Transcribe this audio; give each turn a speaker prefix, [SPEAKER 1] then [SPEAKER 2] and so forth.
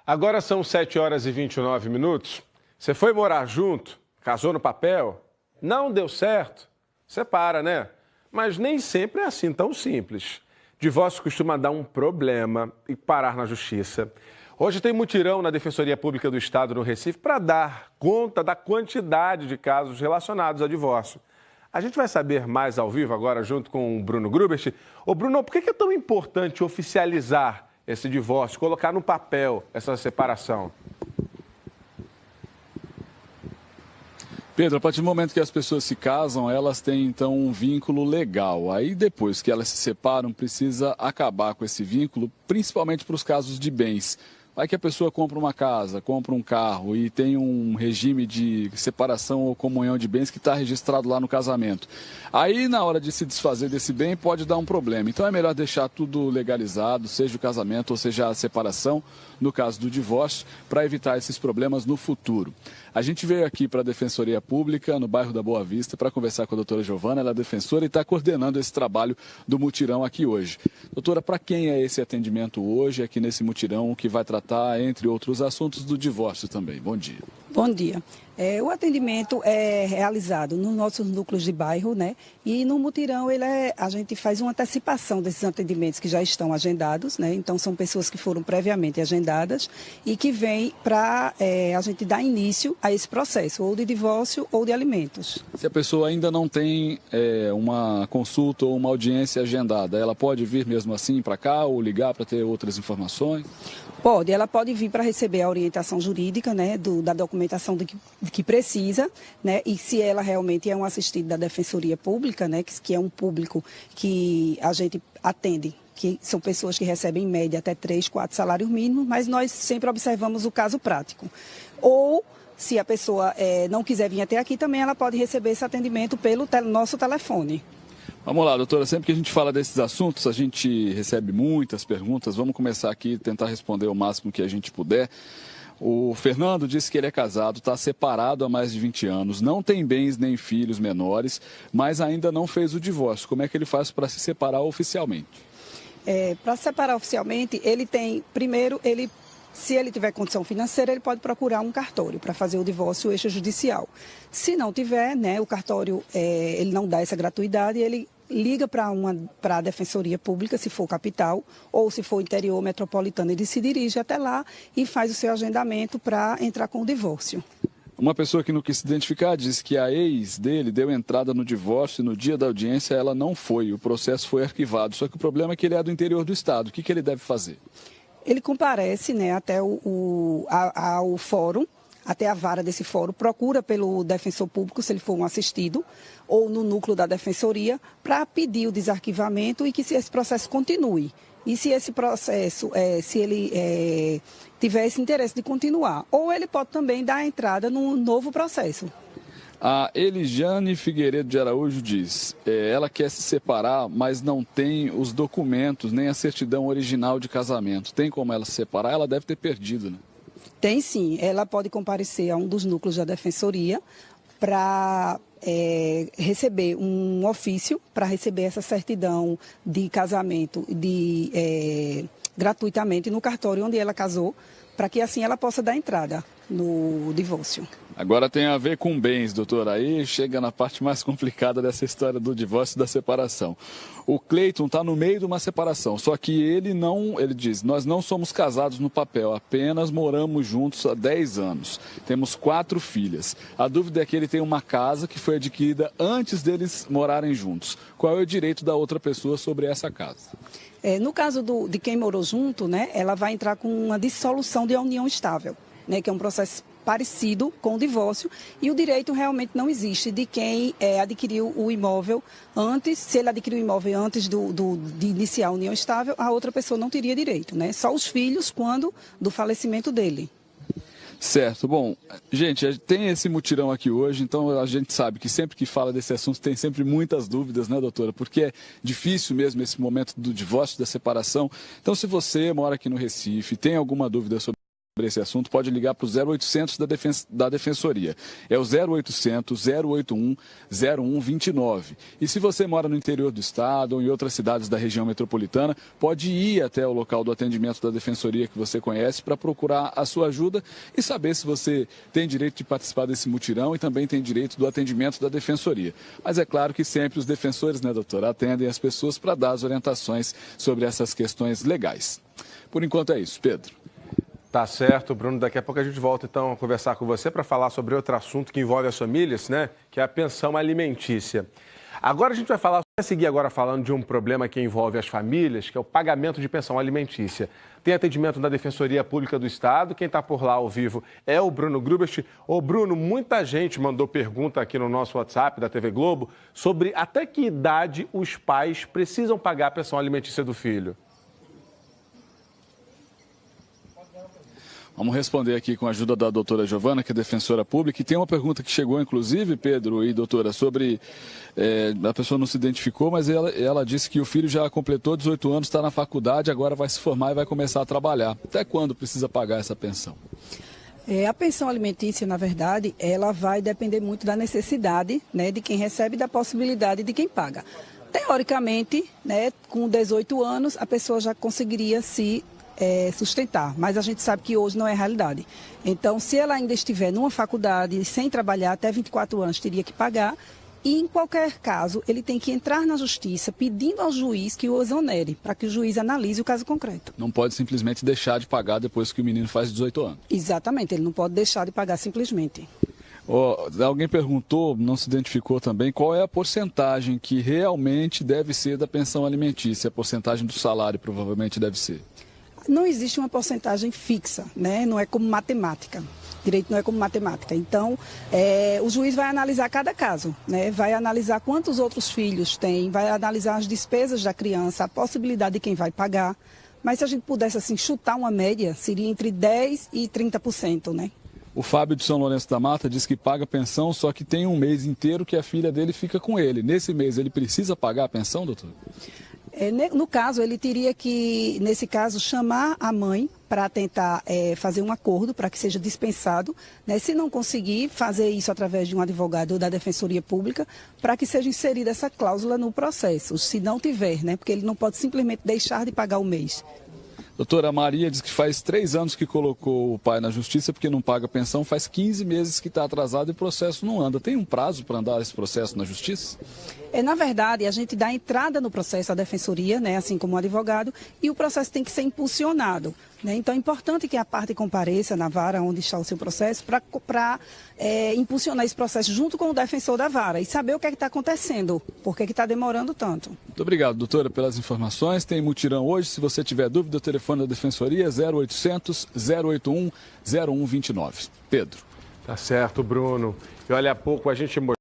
[SPEAKER 1] Agora são 7h29. Você foi morar junto? Casou no papel? Não deu certo? Separa, né? Mas nem sempre é assim tão simples. Divórcio costuma dar um problema e parar na justiça. Hoje tem mutirão na Defensoria Pública do Estado no Recife para dar conta da quantidade de casos relacionados a divórcio. A gente vai saber mais ao vivo agora junto com o Bruno Grubert. Ô Bruno, por que é tão importante oficializar esse divórcio, colocar no papel essa separação?
[SPEAKER 2] Pedro, a partir do momento que as pessoas se casam, elas têm então um vínculo legal. Aí depois que elas se separam, precisa acabar com esse vínculo, principalmente para os casos de bens. Vai que a pessoa compra uma casa, compra um carro e tem um regime de separação ou comunhão de bens que está registrado lá no casamento. Aí, na hora de se desfazer desse bem, pode dar um problema. Então, é melhor deixar tudo legalizado, seja o casamento ou seja a separação, no caso do divórcio, para evitar esses problemas no futuro. A gente veio aqui para a Defensoria Pública, no bairro da Boa Vista, para conversar com a doutora Giovana, ela é defensora e está coordenando esse trabalho do mutirão aqui hoje. Doutora, para quem é esse atendimento hoje, aqui nesse mutirão, que vai tratar, entre outros assuntos, do divórcio também? Bom dia.
[SPEAKER 3] Bom dia. O atendimento é realizado nos nossos núcleos de bairro, né? E no mutirão a gente faz uma antecipação desses atendimentos que já estão agendados, né? Então são pessoas que foram previamente agendadas e que vêm para a gente dar início a esse processo, ou de divórcio ou de alimentos.
[SPEAKER 2] Se a pessoa ainda não tem uma consulta ou uma audiência agendada, ela pode vir mesmo assim para cá ou ligar para ter outras informações?
[SPEAKER 3] Pode, ela pode vir para receber a orientação jurídica, né, da documentação que precisa, né, e se ela realmente é um assistido da Defensoria Pública, né, que é um público que a gente atende, que são pessoas que recebem em média até 3, 4 salários mínimos, mas nós sempre observamos o caso prático. Ou, se a pessoa não quiser vir até aqui, também ela pode receber esse atendimento pelo nosso telefone.
[SPEAKER 2] Vamos lá, doutora, sempre que a gente fala desses assuntos, a gente recebe muitas perguntas. Vamos começar aqui, tentar responder o máximo que a gente puder. O Fernando disse que ele é casado, está separado há mais de 20 anos, não tem bens nem filhos menores, mas ainda não fez o divórcio. Como é que ele faz para se separar oficialmente?
[SPEAKER 3] Para se separar oficialmente, se ele tiver condição financeira, ele pode procurar um cartório para fazer o divórcio extrajudicial. Se não tiver, né, o cartório ele não dá essa gratuidade, ele liga para a Defensoria Pública, se for capital, ou se for interior metropolitano, ele se dirige até lá e faz o seu agendamento para entrar com o divórcio.
[SPEAKER 2] Uma pessoa que não quis se identificar disse que a ex dele deu entrada no divórcio e no dia da audiência ela não foi, o processo foi arquivado. Só que o problema é que ele é do interior do estado. O que ele deve fazer?
[SPEAKER 3] Ele comparece, né, até ao fórum, até a vara desse fórum, procura pelo defensor público, se ele for um assistido, ou no núcleo da defensoria, para pedir o desarquivamento e que esse processo continue. E se esse processo, se ele tiver esse interesse de continuar, ou ele pode também dar entrada num novo processo.
[SPEAKER 2] A Eliane Figueiredo de Araújo diz, ela quer se separar, mas não tem os documentos, nem a certidão original de casamento. Tem como ela se separar? Ela deve ter perdido, né?
[SPEAKER 3] Tem sim, ela pode comparecer a um dos núcleos da Defensoria para receber um ofício, para receber essa certidão de casamento gratuitamente no cartório onde ela casou, para que assim ela possa dar entrada no divórcio.
[SPEAKER 2] Agora tem a ver com bens, doutora. Aí chega na parte mais complicada dessa história do divórcio e da separação. O Cleiton está no meio de uma separação, só que ele diz, nós não somos casados no papel, apenas moramos juntos há 10 anos. Temos 4 filhas. A dúvida é que ele tem uma casa que foi adquirida antes deles morarem juntos. Qual é o direito da outra pessoa sobre essa casa?
[SPEAKER 3] No caso de quem morou junto, né, ela vai entrar com uma dissolução de união estável, né, que é um processo parecido com o divórcio, e o direito realmente não existe de quem adquiriu o imóvel antes. Se ele adquiriu o imóvel antes de iniciar a união estável, a outra pessoa não teria direito, né? Só os filhos quando do falecimento dele.
[SPEAKER 2] Certo. Bom, gente, tem esse mutirão aqui hoje, então a gente sabe que sempre que fala desse assunto tem sempre muitas dúvidas, né, doutora? Porque é difícil mesmo esse momento do divórcio, da separação. Então, se você mora aqui no Recife, tem alguma dúvida sobre sobre esse assunto, pode ligar para o 0800 da Defensoria. É o 0800 081 0129. E se você mora no interior do estado ou em outras cidades da região metropolitana, pode ir até o local do atendimento da Defensoria que você conhece para procurar a sua ajuda e saber se você tem direito de participar desse mutirão e também tem direito do atendimento da Defensoria. Mas é claro que sempre os defensores, né, doutora, atendem as pessoas para dar as orientações sobre essas questões legais. Por enquanto é isso, Pedro.
[SPEAKER 1] Tá certo, Bruno. Daqui a pouco a gente volta então a conversar com você para falar sobre outro assunto que envolve as famílias, né? Que é a pensão alimentícia. Agora a gente vai seguir agora falando de um problema que envolve as famílias, que é o pagamento de pensão alimentícia. Tem atendimento da Defensoria Pública do Estado. Quem está por lá ao vivo é o Bruno Grubert. Ô Bruno, muita gente mandou pergunta aqui no nosso WhatsApp da TV Globo sobre até que idade os pais precisam pagar a pensão alimentícia do filho.
[SPEAKER 2] Vamos responder aqui com a ajuda da doutora Giovana, que é defensora pública. E tem uma pergunta que chegou, inclusive, Pedro e doutora, sobre... a pessoa não se identificou, mas ela disse que o filho já completou 18 anos, está na faculdade, agora vai se formar e vai começar a trabalhar. Até quando precisa pagar essa pensão?
[SPEAKER 3] A pensão alimentícia, na verdade, ela vai depender muito da necessidade, né, de quem recebe e da possibilidade de quem paga. Teoricamente, né, com 18 anos, a pessoa já conseguiria se sustentar, mas a gente sabe que hoje não é realidade. Então, se ela ainda estiver numa faculdade, sem trabalhar, até 24 anos, teria que pagar. E, em qualquer caso, ele tem que entrar na justiça pedindo ao juiz que o exonere, para que o juiz analise o caso concreto.
[SPEAKER 2] Não pode simplesmente deixar de pagar depois que o menino faz 18 anos.
[SPEAKER 3] Exatamente, ele não pode deixar de pagar simplesmente.
[SPEAKER 2] Alguém perguntou, não se identificou também, qual é a porcentagem que realmente deve ser da pensão alimentícia? A porcentagem do salário provavelmente deve ser.
[SPEAKER 3] Não existe uma porcentagem fixa, né? Não é como matemática. Direito não é como matemática. Então, o juiz vai analisar cada caso, né? Vai analisar quantos outros filhos tem, vai analisar as despesas da criança, a possibilidade de quem vai pagar. Mas se a gente pudesse assim chutar uma média, seria entre 10% e 30%, né?
[SPEAKER 2] O Fábio de São Lourenço da Mata diz que paga pensão, só que tem um mês inteiro que a filha dele fica com ele. Nesse mês, ele precisa pagar a pensão, doutor?
[SPEAKER 3] No caso, ele teria que, nesse caso, chamar a mãe para tentar fazer um acordo para que seja dispensado, né? Se não conseguir, fazer isso através de um advogado ou da Defensoria Pública, para que seja inserida essa cláusula no processo, se não tiver, né? Porque ele não pode simplesmente deixar de pagar o mês.
[SPEAKER 2] Doutora Maria diz que faz 3 anos que colocou o pai na justiça porque não paga pensão, faz 15 meses que está atrasado e o processo não anda. Tem um prazo para andar esse processo na justiça?
[SPEAKER 3] Na verdade, a gente dá entrada no processo à defensoria, né, assim como o advogado, e o processo tem que ser impulsionado, né? Então é importante que a parte compareça na vara onde está o seu processo para impulsionar esse processo junto com o defensor da vara e saber o que é que está acontecendo, por que está demorando tanto.
[SPEAKER 2] Muito obrigado, doutora, pelas informações. Tem mutirão hoje. Se você tiver dúvida, o telefone da Defensoria é 0800 081 0129. Pedro.
[SPEAKER 1] Tá certo, Bruno. E olha, há pouco a gente